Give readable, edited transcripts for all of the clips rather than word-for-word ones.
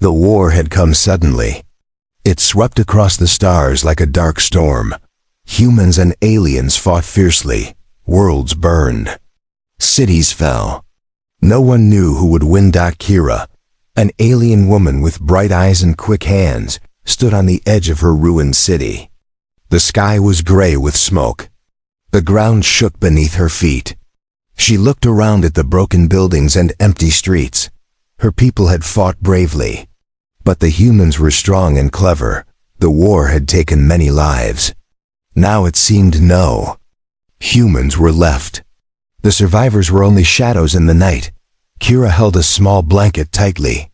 The war had come suddenly. It swept across the stars like a dark storm. Humans and aliens fought fiercely. Worlds burned. Cities fell. No one knew who would win. Kira, an alien woman with bright eyes and quick hands, stood on the edge of her ruined city. The sky was gray with smoke. The ground shook beneath her feet. She looked around at the broken buildings and empty streets. Her people had fought bravely. But the humans were strong and clever. The war had taken many lives. Now it seemed no humans were left. The survivors were only shadows in the night. Kira held a small blanket tightly.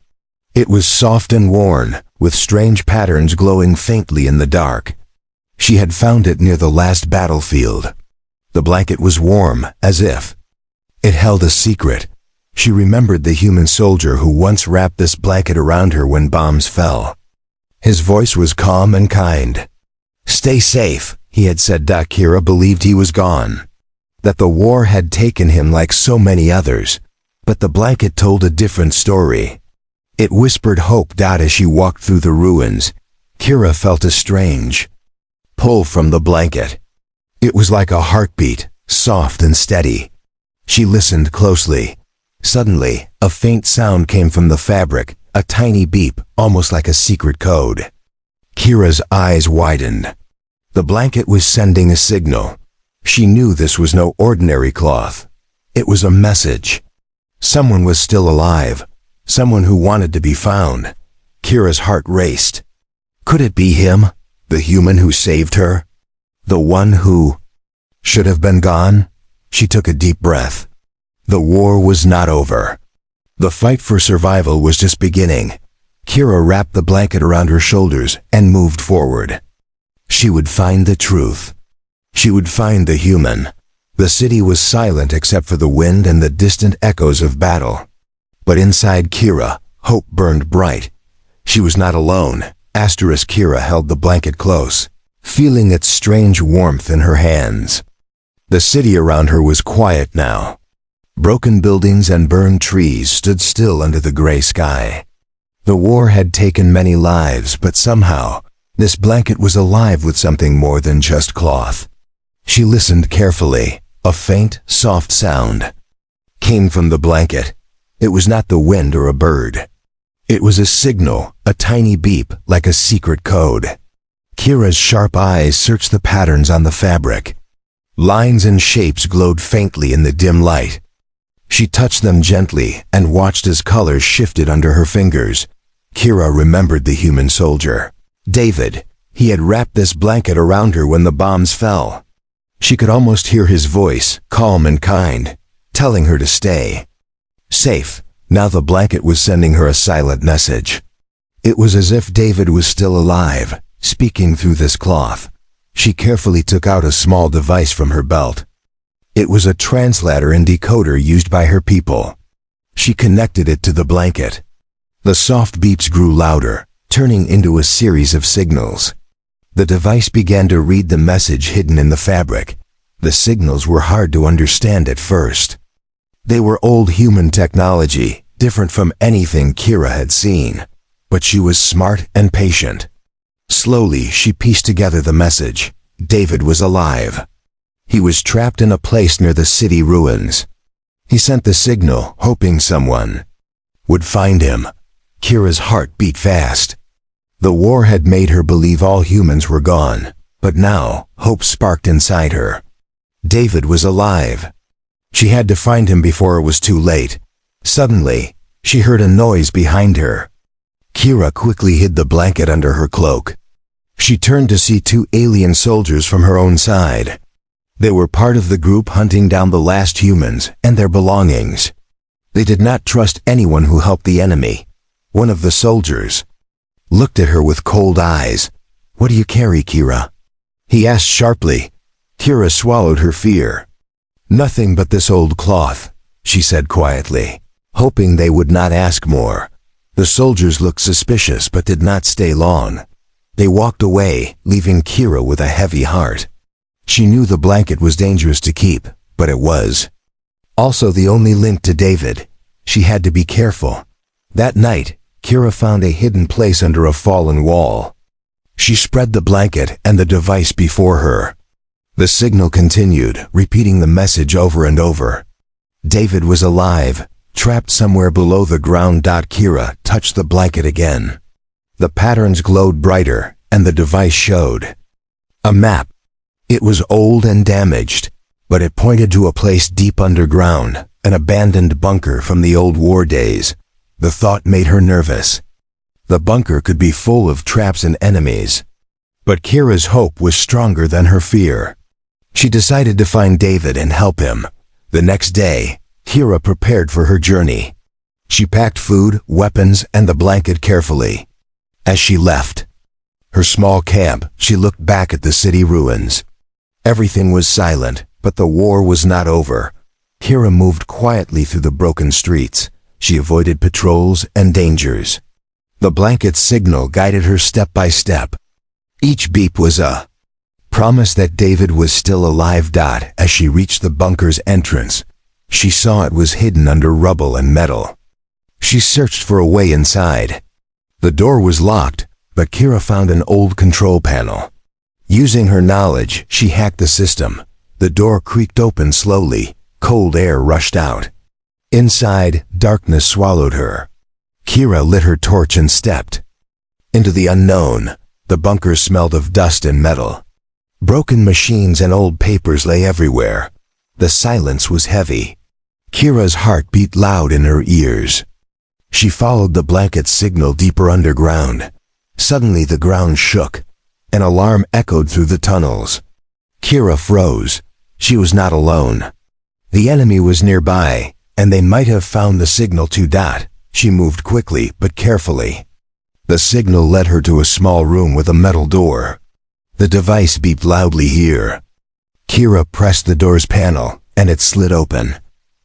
It was soft and worn, with strange patterns glowing faintly in the dark. She had found it near the last battlefield. The blanket was warm, as if it held a secret. She remembered the human soldier who once wrapped this blanket around her when bombs fell. His voice was calm and kind. "Stay safe," he had said. Kira believed he was gone, that the war had taken him like so many others. But the blanket told a different story. It whispered hope. As she walked through the ruins, Kira felt a strange pull from the blanket. It was like a heartbeat, soft and steady. She listened closely. Suddenly, a faint sound came from the fabric, a tiny beep, almost like a secret code. Kira's eyes widened. The blanket was sending a signal. She knew this was no ordinary cloth. It was a message. Someone was still alive. Someone who wanted to be found. Kira's heart raced. Could it be him? The human who saved her? The one who should have been gone? She took a deep breath. The war was not over. The fight for survival was just beginning. Kira wrapped the blanket around her shoulders and moved forward. She would find the truth. She would find the human. The city was silent except for the wind and the distant echoes of battle. But inside Kira, hope burned bright. She was not alone. Kira held the blanket close, feeling its strange warmth in her hands. The city around her was quiet now. Broken buildings and burned trees stood still under the gray sky. The war had taken many lives, but somehow, this blanket was alive with something more than just cloth. She listened carefully. A faint, soft sound came from the blanket. It was not the wind or a bird. It was a signal, a tiny beep, like a secret code. Kira's sharp eyes searched the patterns on the fabric. Lines and shapes glowed faintly in the dim light. She touched them gently and watched as colors shifted under her fingers. Kira remembered the human soldier. David. He had wrapped this blanket around her when the bombs fell. She could almost hear his voice, calm and kind, telling her to stay safe. Now the blanket was sending her a silent message. It was as if David was still alive, speaking through this cloth. She carefully took out a small device from her belt. It was a translator and decoder used by her people. She connected it to the blanket. The soft beeps grew louder, turning into a series of signals. The device began to read the message hidden in the fabric. The signals were hard to understand at first. They were old human technology, different from anything Kira had seen. But she was smart and patient. Slowly, she pieced together the message. David was alive. He was trapped in a place near the city ruins. He sent the signal, hoping someone would find him. Kira's heart beat fast. The war had made her believe all humans were gone, but now, hope sparked inside her. David was alive. She had to find him before it was too late. Suddenly, she heard a noise behind her. Kira quickly hid the blanket under her cloak. She turned to see two alien soldiers from her own side. They were part of the group hunting down the last humans and their belongings. They did not trust anyone who helped the enemy. One of the soldiers looked at her with cold eyes. "What do you carry, Kira?" he asked sharply. Kira swallowed her fear. "Nothing but this old cloth," she said quietly, hoping they would not ask more. The soldiers looked suspicious but did not stay long. They walked away, leaving Kira with a heavy heart. She knew the blanket was dangerous to keep, but it was also the only link to David. She had to be careful. That night, Kira found a hidden place under a fallen wall. She spread the blanket and the device before her. The signal continued, repeating the message over and over. David was alive, trapped somewhere below the ground. Kira touched the blanket again. The patterns glowed brighter, and the device showed a map. It was old and damaged, but it pointed to a place deep underground, an abandoned bunker from the old war days. The thought made her nervous. The bunker could be full of traps and enemies. But Kira's hope was stronger than her fear. She decided to find David and help him. The next day, Kira prepared for her journey. She packed food, weapons, and the blanket carefully. As she left her small camp, she looked back at the city ruins. Everything was silent, but the war was not over. Kira moved quietly through the broken streets. She avoided patrols and dangers. The blanket's signal guided her step by step. Each beep was a promise that David was still alive. As she reached the bunker's entrance, she saw it was hidden under rubble and metal. She searched for a way inside. The door was locked, but Kira found an old control panel. Using her knowledge, she hacked the system. The door creaked open slowly. Cold air rushed out. Inside, darkness swallowed her. Kira lit her torch and stepped into the unknown. The bunker smelled of dust and metal. Broken machines and old papers lay everywhere. The silence was heavy. Kira's heart beat loud in her ears. She followed the blanket's signal deeper underground. Suddenly the ground shook. An alarm echoed through the tunnels. Kira froze. She was not alone. The enemy was nearby, and they might have found the signal too. She moved quickly but carefully. The signal led her to a small room with a metal door. The device beeped loudly here. Kira pressed the door's panel, and it slid open.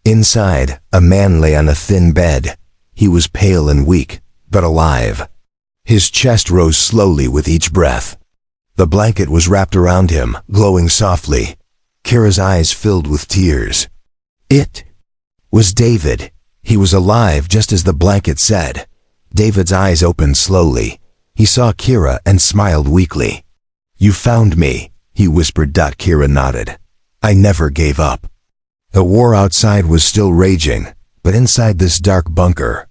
Inside, a man lay on a thin bed. He was pale and weak, but alive. His chest rose slowly with each breath. The blanket was wrapped around him, glowing softly. Kira's eyes filled with tears. It was David. He was alive just as the blanket said. David's eyes opened slowly. He saw Kira and smiled weakly. "You found me," he whispered. Kira nodded. "I never gave up." The war outside was still raging, but inside this dark bunker,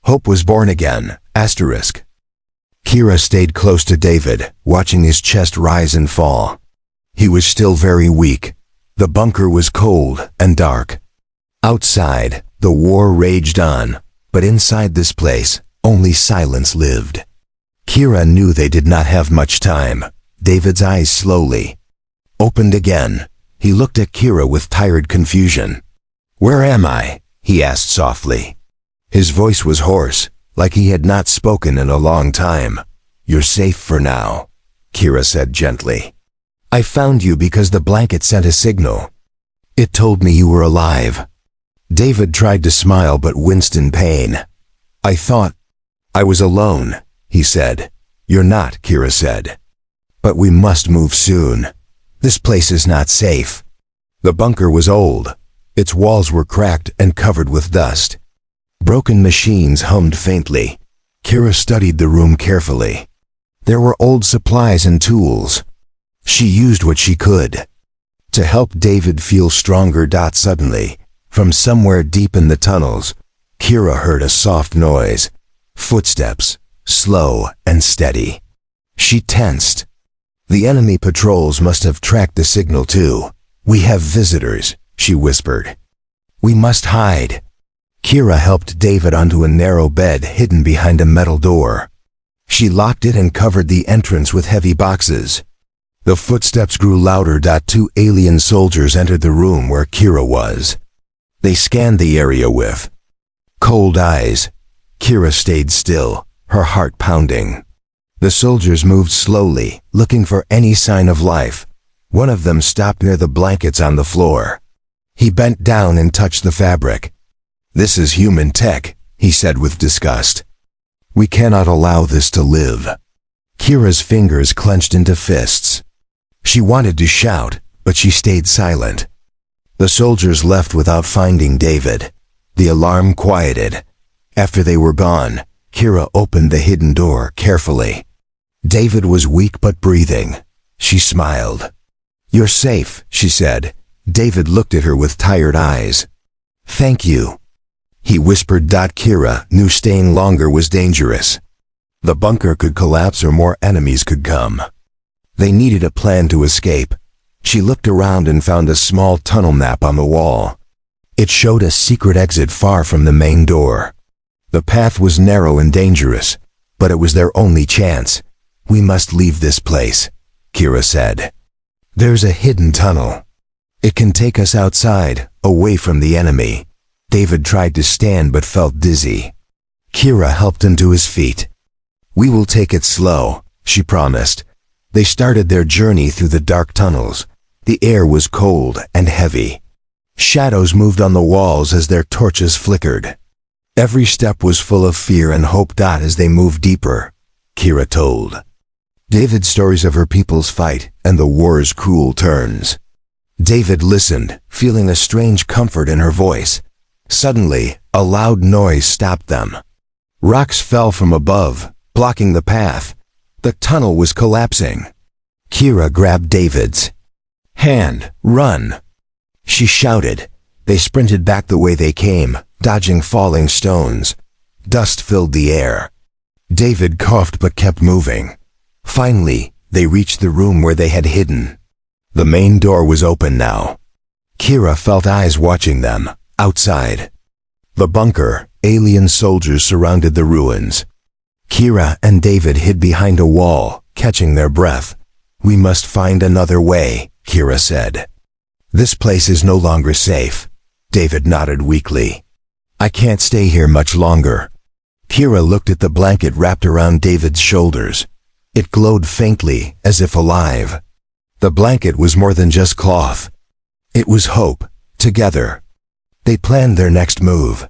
hope was born again. Kira stayed close to David, watching his chest rise and fall. He was still very weak. The bunker was cold and dark. Outside, the war raged on, but inside this place, only silence lived. Kira knew they did not have much time. David's eyes slowly opened again. He looked at Kira with tired confusion. "Where am I?" he asked softly. His voice was hoarse, like he had not spoken in a long time. "You're safe for now," Kira said gently. "I found you because the blanket sent a signal. It told me you were alive." David tried to smile but winced in pain. "I thought I was alone," he said. "You're not," Kira said. "But we must move soon. This place is not safe." The bunker was old. Its walls were cracked and covered with dust. Broken machines hummed faintly. Kira studied the room carefully. There were old supplies and tools. She used what she could to help David feel stronger. Suddenly, from somewhere deep in the tunnels, Kira heard a soft noise. Footsteps, slow and steady. She tensed. The enemy patrols must have tracked the signal too. "We have visitors," she whispered. "We must hide." Kira helped David onto a narrow bed hidden behind a metal door. She locked it and covered the entrance with heavy boxes. The footsteps grew louder. Two alien soldiers entered the room where Kira was. They scanned the area with cold eyes. Kira stayed still, her heart pounding. The soldiers moved slowly, looking for any sign of life. One of them stopped near the blankets on the floor. He bent down and touched the fabric. "This is human tech," he said with disgust. "We cannot allow this to live." Kira's fingers clenched into fists. She wanted to shout, but she stayed silent. The soldiers left without finding David. The alarm quieted. After they were gone, Kira opened the hidden door carefully. David was weak but breathing. She smiled. "You're safe," she said. David looked at her with tired eyes. "Thank you," he whispered. Kira knew staying longer was dangerous. The bunker could collapse or more enemies could come. They needed a plan to escape. She looked around and found a small tunnel map on the wall. It showed a secret exit far from the main door. The path was narrow and dangerous, but it was their only chance. "We must leave this place," Kira said. "There's a hidden tunnel. It can take us outside, away from the enemy." David tried to stand but felt dizzy. Kira helped him to his feet. "We will take it slow," she promised. They started their journey through the dark tunnels. The air was cold and heavy. Shadows moved on the walls as their torches flickered. Every step was full of fear and hope. As they moved deeper, Kira told David stories of her people's fight and the war's cruel turns. David listened, feeling a strange comfort in her voice. Suddenly, a loud noise stopped them. Rocks fell from above, blocking the path. The tunnel was collapsing. Kira grabbed David's hand. "Run!" she shouted. They sprinted back the way they came, dodging falling stones. Dust filled the air. David coughed but kept moving. Finally, they reached the room where they had hidden. The main door was open now. Kira felt eyes watching them, outside. The bunker, alien soldiers surrounded the ruins. Kira and David hid behind a wall, catching their breath. "We must find another way," Kira said. "This place is no longer safe." David nodded weakly. "I can't stay here much longer." Kira looked at the blanket wrapped around David's shoulders. It glowed faintly, as if alive. The blanket was more than just cloth. It was hope. Together, they planned their next move.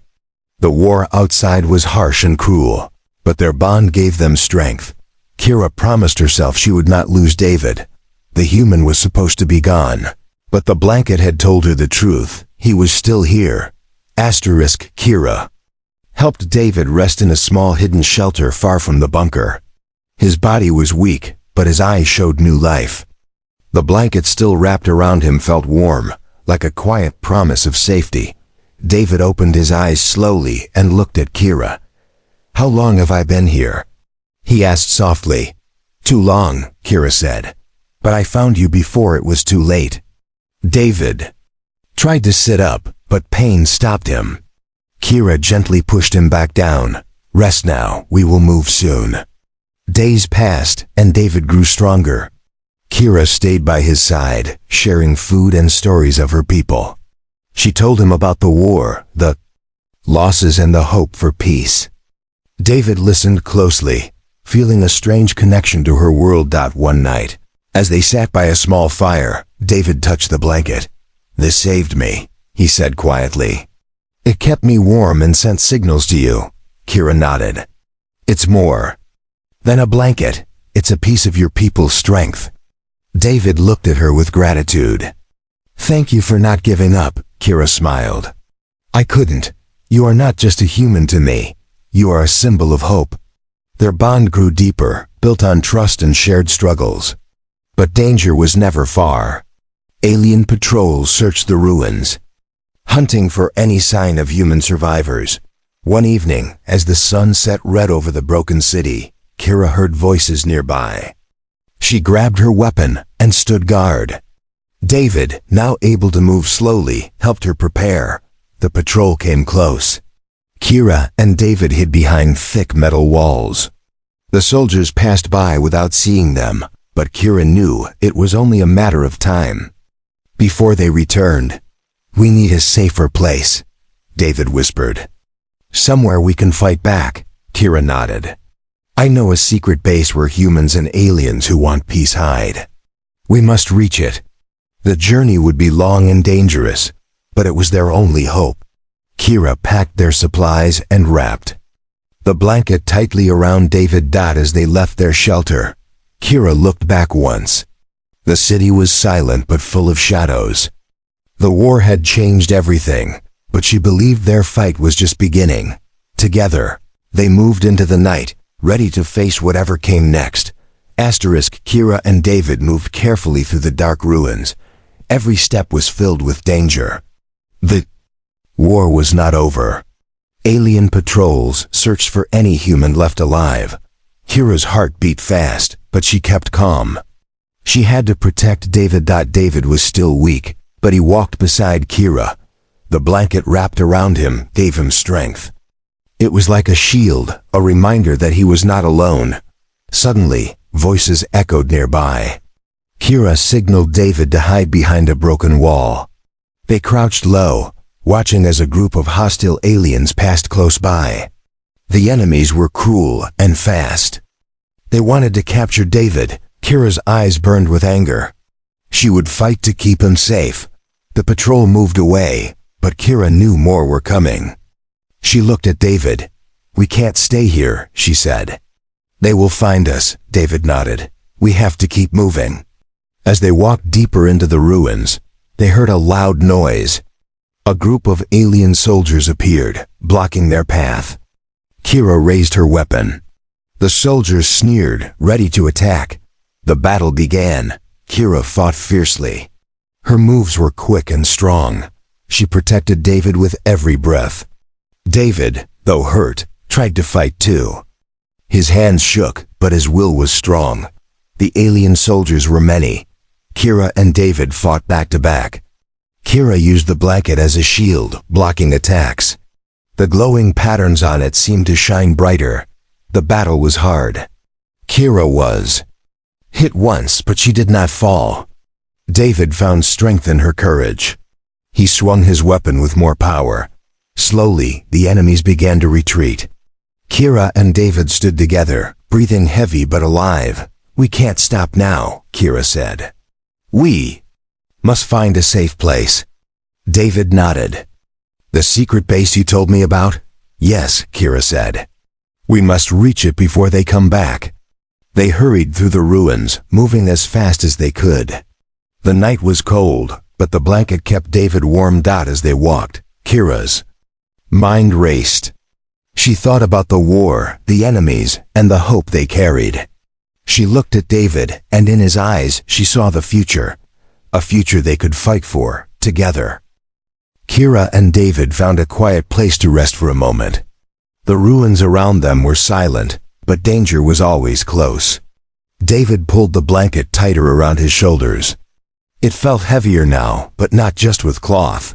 The war outside was harsh and cruel, but their bond gave them strength. Kira promised herself she would not lose David. The human was supposed to be gone, but the blanket had told her the truth. He was still here. Kira helped David rest in a small hidden shelter far from the bunker. His body was weak, but his eyes showed new life. The blanket still wrapped around him felt warm, like a quiet promise of safety. David opened his eyes slowly and looked at Kira. "How long have I been here?" he asked softly. "Too long," Kira said. "But I found you before it was too late." David tried to sit up, but pain stopped him. Kira gently pushed him back down. "Rest now, we will move soon." Days passed, and David grew stronger. Kira stayed by his side, sharing food and stories of her people. She told him about the war, the losses, and the hope for peace. David listened closely, feeling a strange connection to her world. One night, as they sat by a small fire, David touched the blanket. "This saved me," he said quietly. "It kept me warm and sent signals to you." Kira nodded. "It's more than a blanket. It's a piece of your people's strength." David looked at her with gratitude. "Thank you for not giving up," Kira smiled. "I couldn't. You are not just a human to me. You are a symbol of hope." Their bond grew deeper, built on trust and shared struggles. But danger was never far. Alien patrols searched the ruins, hunting for any sign of human survivors. One evening, as the sun set red over the broken city, Kira heard voices nearby. She grabbed her weapon and stood guard. David, now able to move slowly, helped her prepare. The patrol came close. Kira and David hid behind thick metal walls. The soldiers passed by without seeing them, but Kira knew it was only a matter of time. Before they returned, "We need a safer place," David whispered. "Somewhere we can fight back," Kira nodded. "I know a secret base where humans and aliens who want peace hide. We must reach it." The journey would be long and dangerous, but it was their only hope. Kira packed their supplies and wrapped the blanket tightly around David. As they left their shelter, Kira looked back once. The city was silent but full of shadows. The war had changed everything, but she believed their fight was just beginning. Together, They moved into the night, ready to face whatever came next. Kira and David moved carefully through the dark ruins. Every step was filled with danger. The war was not over. Alien patrols searched for any human left alive. Kira's heart beat fast, but she kept calm. She had to protect David. David was still weak, but he walked beside Kira. The blanket wrapped around him gave him strength. It was like a shield, a reminder that he was not alone. Suddenly, voices echoed nearby. Kira signaled David to hide behind a broken wall. They crouched low, watching as a group of hostile aliens passed close by. The enemies were cruel and fast. They wanted to capture David. Kira's eyes burned with anger. She would fight to keep him safe. The patrol moved away, but Kira knew more were coming. She looked at David. "We can't stay here," she said. "They will find us," David nodded. "We have to keep moving." As they walked deeper into the ruins, they heard a loud noise. A group of alien soldiers appeared, blocking their path. Kira raised her weapon. The soldiers sneered, ready to attack. The battle began. Kira fought fiercely. Her moves were quick and strong. She protected David with every breath. David, though hurt, tried to fight too. His hands shook, but his will was strong. The alien soldiers were many. Kira and David fought back to back. Kira used the blanket as a shield, blocking attacks. The glowing patterns on it seemed to shine brighter. The battle was hard. Kira was hit once, but she did not fall. David found strength in her courage. He swung his weapon with more power. Slowly, the enemies began to retreat. Kira and David stood together, breathing heavy but alive. "We can't stop now," Kira said. "We must find a safe place." David nodded. "The secret base you told me about?" "Yes," Kira said. "We must reach it before they come back." They hurried through the ruins, moving as fast as they could. The night was cold, but the blanket kept David warmed out as they walked. Kira's mind raced. She thought about the war, the enemies, and the hope they carried. She looked at David, and in his eyes she saw the future. A future they could fight for, together. Kira and David found a quiet place to rest for a moment. The ruins around them were silent, but danger was always close. David pulled the blanket tighter around his shoulders. It felt heavier now, but not just with cloth.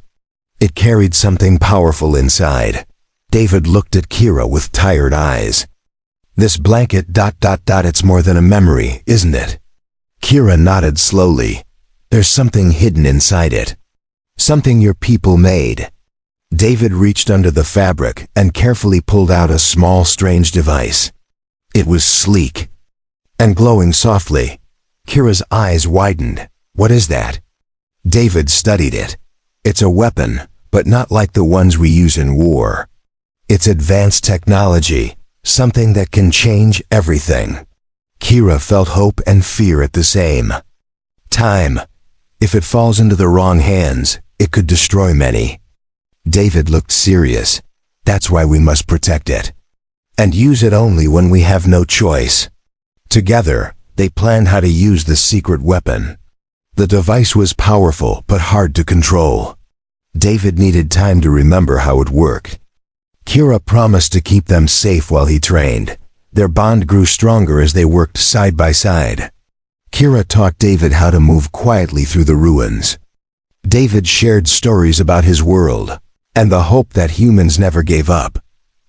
It carried something powerful inside. David looked at Kira with tired eyes. "This blanket... it's more than a memory, isn't it?" Kira nodded slowly. "There's something hidden inside it. Something your people made." David reached under the fabric and carefully pulled out a small, strange device. It was sleek and glowing softly. Kira's eyes widened. "What is that?" David studied it. "It's a weapon, but not like the ones we use in war. It's advanced technology, something that can change everything." Kira felt hope and fear at the same time. If it falls into the wrong hands, it could destroy many. David looked serious. "That's why we must protect it. And use it only when we have no choice." Together, they planned how to use the secret weapon. The device was powerful but hard to control. David needed time to remember how it worked. Kira promised to keep them safe while he trained. Their bond grew stronger as they worked side by side. Kira taught David how to move quietly through the ruins. David shared stories about his world and the hope that humans never gave up.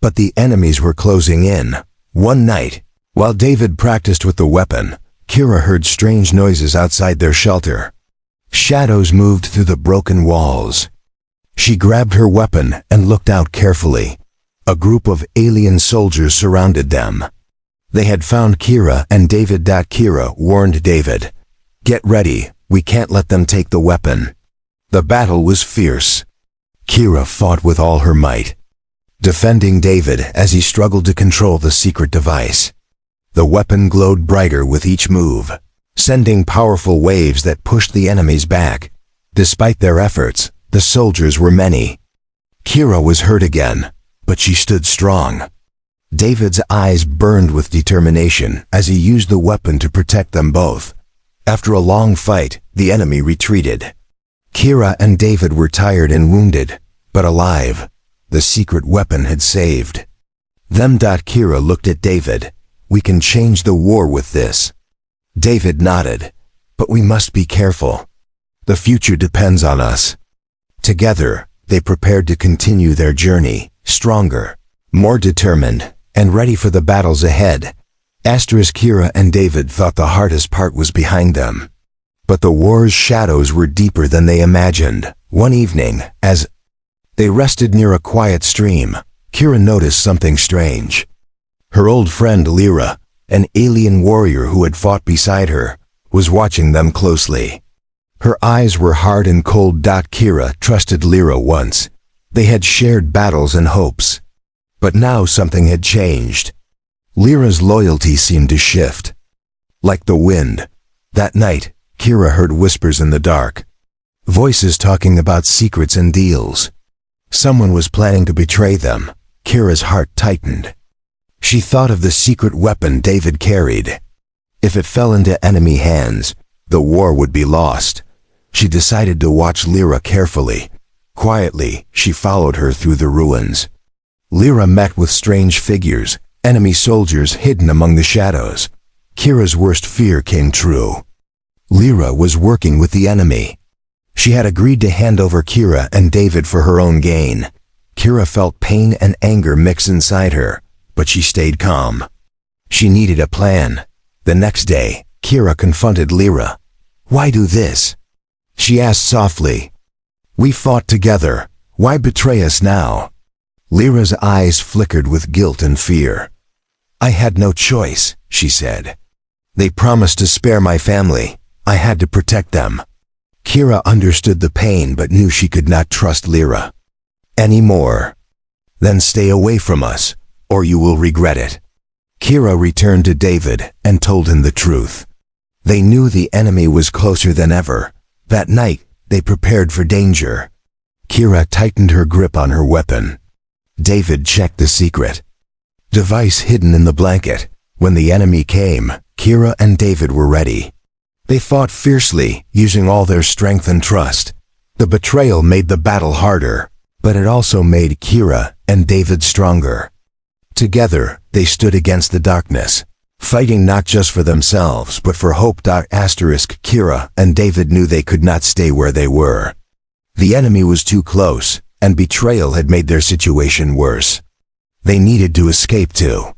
But the enemies were closing in. One night, while David practiced with the weapon, Kira heard strange noises outside their shelter. Shadows moved through the broken walls. She grabbed her weapon and looked out carefully. A group of alien soldiers surrounded them. They had found Kira and David. Kira warned David, "Get ready, we can't let them take the weapon." The battle was fierce. Kira fought with all her might, defending David as he struggled to control the secret device. The weapon glowed brighter with each move, sending powerful waves that pushed the enemies back. Despite their efforts, the soldiers were many. Kira was hurt again, but she stood strong. David's eyes burned with determination as he used the weapon to protect them both. After a long fight, the enemy retreated. Kira and David were tired and wounded, but alive. The secret weapon had saved them. Kira looked at David. "We can change the war with this." David nodded. "But we must be careful. The future depends on us." Together, they prepared to continue their journey, stronger, more determined, and ready for the battles ahead. Kira and David thought the hardest part was behind them. But the war's shadows were deeper than they imagined. One evening, as they rested near a quiet stream, Kira noticed something strange. Her old friend Lyra, an alien warrior who had fought beside her, was watching them closely. Her eyes were hard and cold. Kira trusted Lyra once. They had shared battles and hopes. But now something had changed. Lyra's loyalty seemed to shift. Like the wind. That night, Kira heard whispers in the dark. Voices talking about secrets and deals. Someone was planning to betray them. Kira's heart tightened. She thought of the secret weapon David carried. If it fell into enemy hands, the war would be lost. She decided to watch Lyra carefully. Quietly, she followed her through the ruins. Lyra met with strange figures, enemy soldiers hidden among the shadows. Kira's worst fear came true. Lyra was working with the enemy. She had agreed to hand over Kira and David for her own gain. Kira felt pain and anger mix inside her, but she stayed calm. She needed a plan. The next day, Kira confronted Lyra. "Why do this?" she asked softly. "We fought together. Why betray us now?" Lyra's eyes flickered with guilt and fear. "I had no choice," she said. "They promised to spare my family. I had to protect them." Kira understood the pain but knew she could not trust Lyra anymore. "Then stay away from us, or you will regret it." Kira returned to David and told him the truth. They knew the enemy was closer than ever. That night, they prepared for danger. Kira tightened her grip on her weapon. David checked the secret device hidden in the blanket. When the enemy came, Kira and David were ready. They fought fiercely, using all their strength and trust. The betrayal made the battle harder, but it also made Kira and David stronger. Together, they stood against the darkness, fighting not just for themselves but for hope. Kira and David knew they could not stay where they were. The enemy was too close, and betrayal had made their situation worse. They needed to escape to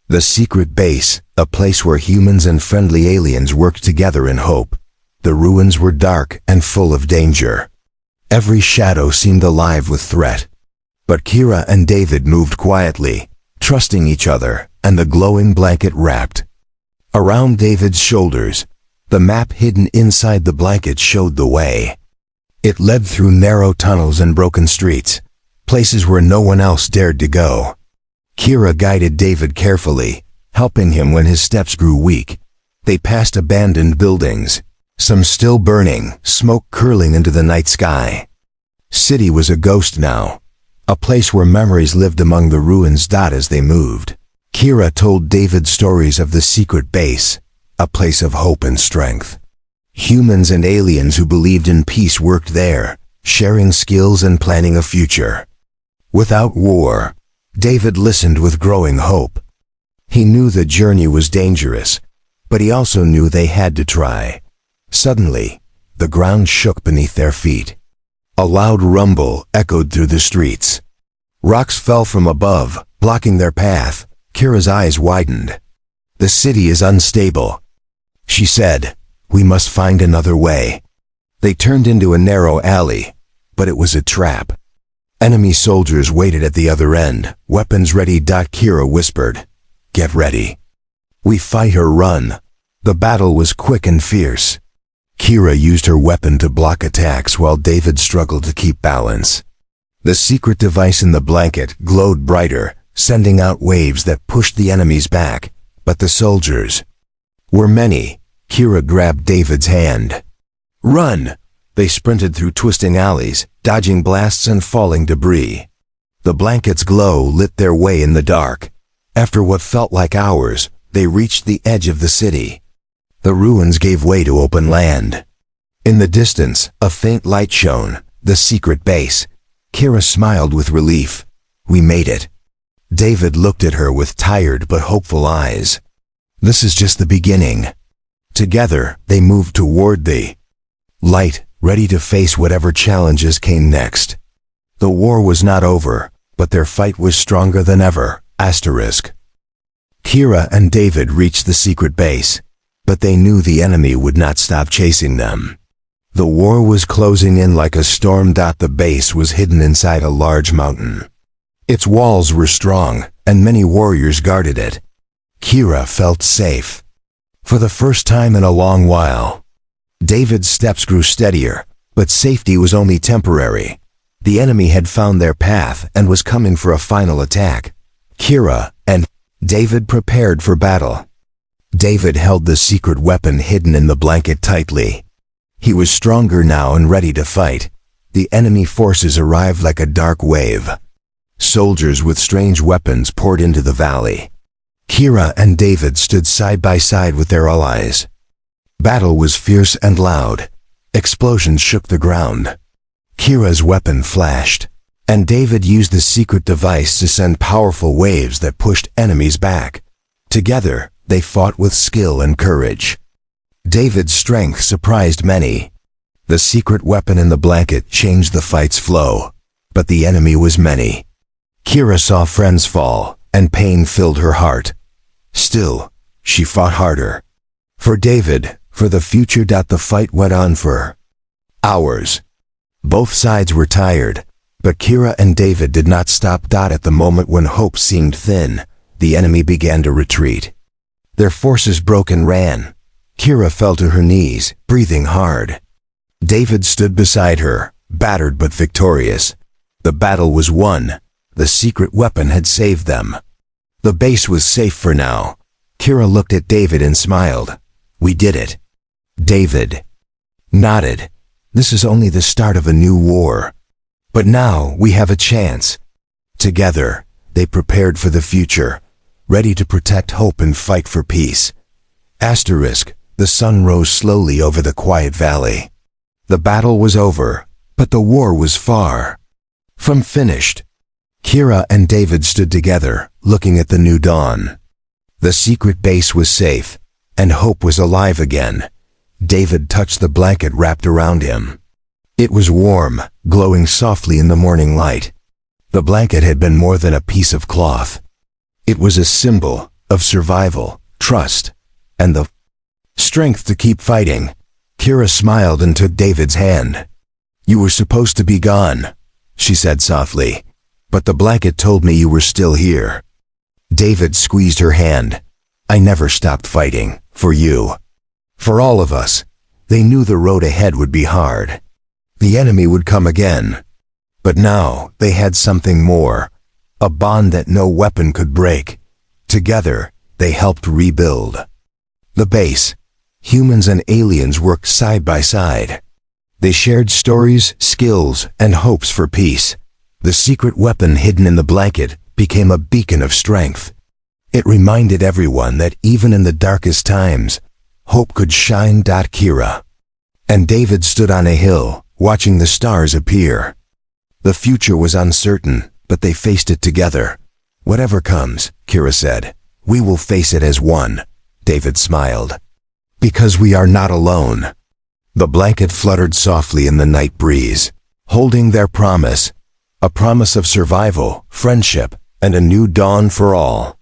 the secret base, a place where humans and friendly aliens worked together in hope. The ruins were dark and full of danger. Every shadow seemed alive with threat. But Kira and David moved quietly, trusting each other, and the glowing blanket wrapped around David's shoulders. The map hidden inside the blanket showed the way. It led through narrow tunnels and broken streets, places where no one else dared to go. Kira guided David carefully, helping him when his steps grew weak. They passed abandoned buildings, some still burning, smoke curling into the night sky. City was a ghost now, a place where memories lived among the ruins. As they moved, Kira told David stories of the secret base, a place of hope and strength. Humans and aliens who believed in peace worked there, sharing skills and planning a future without war. David listened with growing hope. He knew the journey was dangerous, but he also knew they had to try. Suddenly, the ground shook beneath their feet. A loud rumble echoed through the streets. Rocks fell from above, blocking their path. Kira's eyes widened. "The city is unstable," she said. "We must find another way." They turned into a narrow alley, but it was a trap. Enemy soldiers waited at the other end, weapons ready. Kira whispered, "Get ready. We fight or run." The battle was quick and fierce. Kira used her weapon to block attacks while David struggled to keep balance. The secret device in the blanket glowed brighter, sending out waves that pushed the enemies back, but the soldiers were many. Kira grabbed David's hand. "Run!" They sprinted through twisting alleys, dodging blasts and falling debris. The blanket's glow lit their way in the dark. After what felt like hours, they reached the edge of the city. The ruins gave way to open land. In the distance, a faint light shone, the secret base. Kira smiled with relief. We made it. David looked at her with tired but hopeful eyes. This is just the beginning. Together, they moved toward the light, ready to face whatever challenges came next. The war was not over, but their fight was stronger than ever. Kira and David reached the secret base, but they knew the enemy would not stop chasing them. The war was closing in like a storm. The base was hidden inside a large mountain. Its walls were strong, and many warriors guarded it. Kira felt safe. For the first time in a long while. David's steps grew steadier, but safety was only temporary. The enemy had found their path and was coming for a final attack. Kira and David prepared for battle. David held the secret weapon hidden in the blanket tightly. He was stronger now and ready to fight. The enemy forces arrived like a dark wave. Soldiers with strange weapons poured into the valley. Kira and David stood side by side with their allies. Battle was fierce and loud. Explosions shook the ground. Kira's weapon flashed, and David used the secret device to send powerful waves that pushed enemies back. Together, they fought with skill and courage. David's strength surprised many. The secret weapon in the blanket changed the fight's flow, but the enemy was many. Kira saw friends fall, and pain filled her heart. Still, she fought harder. For David, for the future. The fight went on for hours. Both sides were tired, but Kira and David did not stop. At the moment when hope seemed thin, the enemy began to retreat. Their forces broke and ran. Kira fell to her knees, breathing hard. David stood beside her, battered but victorious. The battle was won. The secret weapon had saved them. The base was safe for now. Kira looked at David and smiled. We did it. David nodded. This is only the start of a new war. But now we have a chance. Together, they prepared for the future, ready to protect hope and fight for peace. The sun rose slowly over the quiet valley. The battle was over, but the war was far from finished. Kira and David stood together, looking at the new dawn. The secret base was safe, and hope was alive again. David touched the blanket wrapped around him. It was warm, glowing softly in the morning light. The blanket had been more than a piece of cloth. It was a symbol of survival, trust, and the strength to keep fighting. Kira smiled and took David's hand. You were supposed to be gone, she said softly, but the blanket told me you were still here. David squeezed her hand. I never stopped fighting, for you. For all of us. They knew the road ahead would be hard. The enemy would come again. But now they had something more. A bond that no weapon could break. Together, they helped rebuild the base. Humans and aliens worked side by side. They shared stories, skills, and hopes for peace. The secret weapon hidden in the blanket became a beacon of strength. It reminded everyone that even in the darkest times, hope could shine. Kira and David stood on a hill, watching the stars appear. The future was uncertain, but they faced it together. Whatever comes, Kira said, we will face it as one. David smiled. Because we are not alone. The blanket fluttered softly in the night breeze, holding their promise. A promise of survival, friendship, and a new dawn for all.